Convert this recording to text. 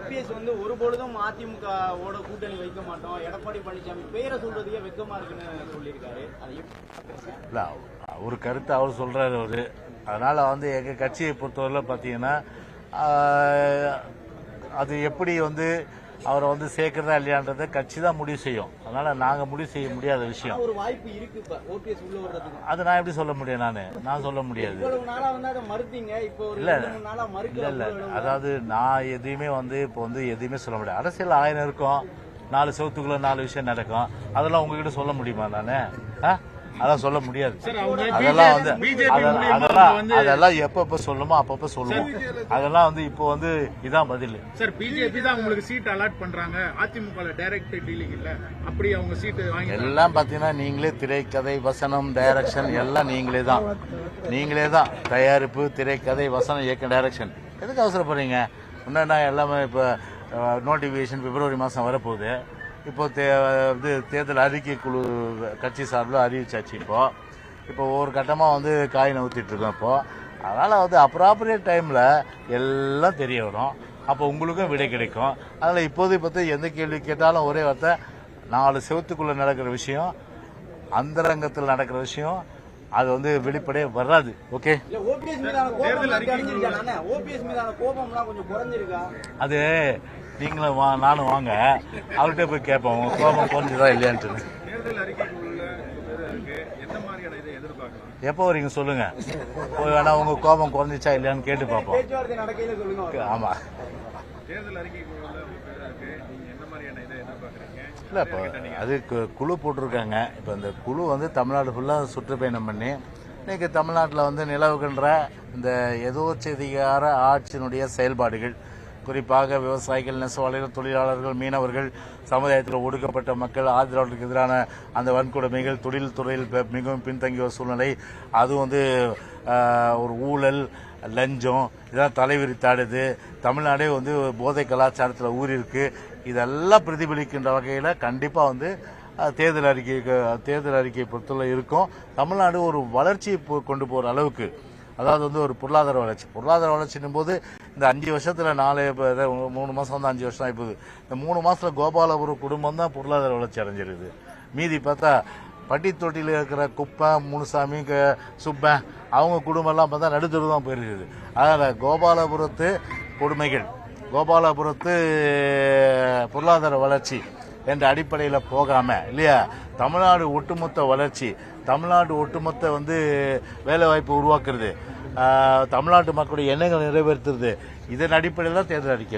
OPS வந்து ஒருபொழுதும் அதிமுக ஓட கூட்டணி வைக்க மாட்டோம், எடப்பாடி பழனிசாமி பேரை சொல்றதுக்கே வெக்கமா இருக்குன்னு சொல்லியிருக்காரு. இல்ல ஒரு கருத்து அவர் சொல்றாரு அவரு. அதனால வந்து எங்க கட்சியை பொறுத்தவரை பாத்தீங்கன்னா அது எப்படி வந்து அவரை வந்து சேர்க்கிறதா இல்லையான்றத கட்சி தான் முடிவு செய்யும். அதனால நாங்க முடிவு செய்ய முடியாத விஷயம். ஒரு வாய்ப்பு இருக்கு இப்ப ஓபிஎஸ் உள்ள வர்றதுக்கு. அது நான் எப்படி சொல்ல முடியும்? நான் சொல்ல முடியாது. இல்ல அதாவது நான் எதையுமே வந்து இப்போ வந்து எதையுமே சொல்ல முடியாது. அரசியல் 1000 இருக்கும், 4 செவத்துக்குள்ள 4 விஷயம் நடக்கும். அதெல்லாம் உங்ககிட்ட சொல்ல முடியுமா? நானு அதெல்லாம் சொல்ல முடியாது. அதெல்லாம் வந்து அதெல்லாம் எப்ப சொல்லுமோ அப்பப்ப சொல்லுவோம். அதெல்லாம் வந்து இப்போ வந்து இதான் பதில். சார், பிஜேபி தான் உங்களுக்கு சீட் அலாட் பண்றாங்க, அதிமுக டைரக்ட் டீலிங் இல்ல, அப்படி அவங்க சீட் வாங்கி எல்லாம் பாத்தீங்கன்னா நீங்களே திரைக்கதை வசனம் டைரக்ஷன் எல்லாம் நீங்களே தான் தயாரிப்பு திரைக்கதை வசனம் இயக்க டைரக்ஷன். எதுக்கு அவசரப்படுறீங்க? முன்னா எல்லாமே இப்ப நோட்டிபிகேஷன் பிப்ரவரி மாசம் வரப்போகுது. இப்போ தேர்தல் அறிக்கை குழு கட்சி சார்பில் அறிவிச்சாச்சு. இப்போ ஒவ்வொரு கட்டமாக வந்து காய் நவுத்திட்டு இருக்கோம். இப்போ அதனால வந்து அப்ராப்ரியேட் டைம்ல எல்லாம் தெரிய வரும். அப்போ உங்களுக்கும் விடை கிடைக்கும். அதனால இப்போது பார்த்து எந்த கேள்வி கேட்டாலும் ஒரே வார்த்தை, 4 செவத்துக்குள்ள நடக்கிற விஷயம், அந்தரங்கத்தில் நடக்கிற விஷயம், அது வந்து வெளிப்படையே வராது. ஓகே, அது நீங்களும் நானும் வாங்க, அவர்கிட்ட போய் கேட்போம் உங்க கோபம் குறைஞ்சுதா இல்லையான்ட்டு. எப்போ வரீங்க சொல்லுங்க, போய் வேணா உங்க கோபம் குறைஞ்சிச்சா இல்லையான்னு கேட்டு பார்ப்போம். ஆமா, இல்ல இப்போ அது குழு போட்டிருக்காங்க. இப்போ இந்த குழு வந்து தமிழ்நாடு ஃபுல்லா சுற்றுப்பயணம் பண்ணி இன்னைக்கு தமிழ்நாட்டில் வந்து நிலவுகின்ற இந்த எதோச்சதிகார ஆட்சியினுடைய செயல்பாடுகள், குறிப்பாக விவசாயிகள், நெசவாளர்கள், தொழிலாளர்கள், மீனவர்கள், சமுதாயத்தில் ஒடுக்கப்பட்ட மக்கள், ஆதரவாளர்களுக்கு எதிரான அந்த வன்கொடுமைகள், தொழில்துறையில் மிகவும் பின்தங்கிய சூழ்நிலை, அது வந்து ஒரு ஊழல், லஞ்சம், இதெல்லாம் தலைவிரித்தாடுது. தமிழ்நாடே வந்து போதை கலாச்சாரத்தில் ஊறிருக்கு. இதெல்லாம் பிரதிபலிக்கின்ற வகையில் கண்டிப்பாக வந்து தேர்தல் அறிக்கையை பொறுத்தவரை இருக்கும். தமிழ்நாடு ஒரு வளர்ச்சியை கொண்டு போகிற அளவுக்கு, அதாவது வந்து ஒரு பொருளாதார வளர்ச்சின்னும் போது இந்த 5 வருஷத்துல 3 மாசம் வந்து 5 வருஷம் ஆயிப்போகுது. இந்த 3 மாசத்துல கோபாலபுரம் குடும்பம் தான் பொருளாதார வளர்ச்சி அடைஞ்சிருக்குது. மீதி பார்த்தா பட்டி தொட்டியில் இருக்கிற குப்பன், முனுசாமி, சுப்பன் அவங்க குடும்பம் எல்லாம் பார்த்தா நடுத்தரு தான் போயிருக்குது. அதனால கோபாலபுரத்து கொடுமைகள், கோபாலபுரத்து பொருளாதார வளர்ச்சி என்ற அடிப்படையில் போகாம இல்லையா, தமிழ்நாடு ஒட்டுமொத்த வளர்ச்சி, தமிழ்நாடு ஒட்டுமொத்த வந்து வேலை வாய்ப்பு உருவாக்குறது, தமிழ்நாட்டு மக்களுடைய எண்ணங்களை நிறைவேற்றுறது, இதன் அடிப்படையில் தான் தேர்தல் அறிக்கை.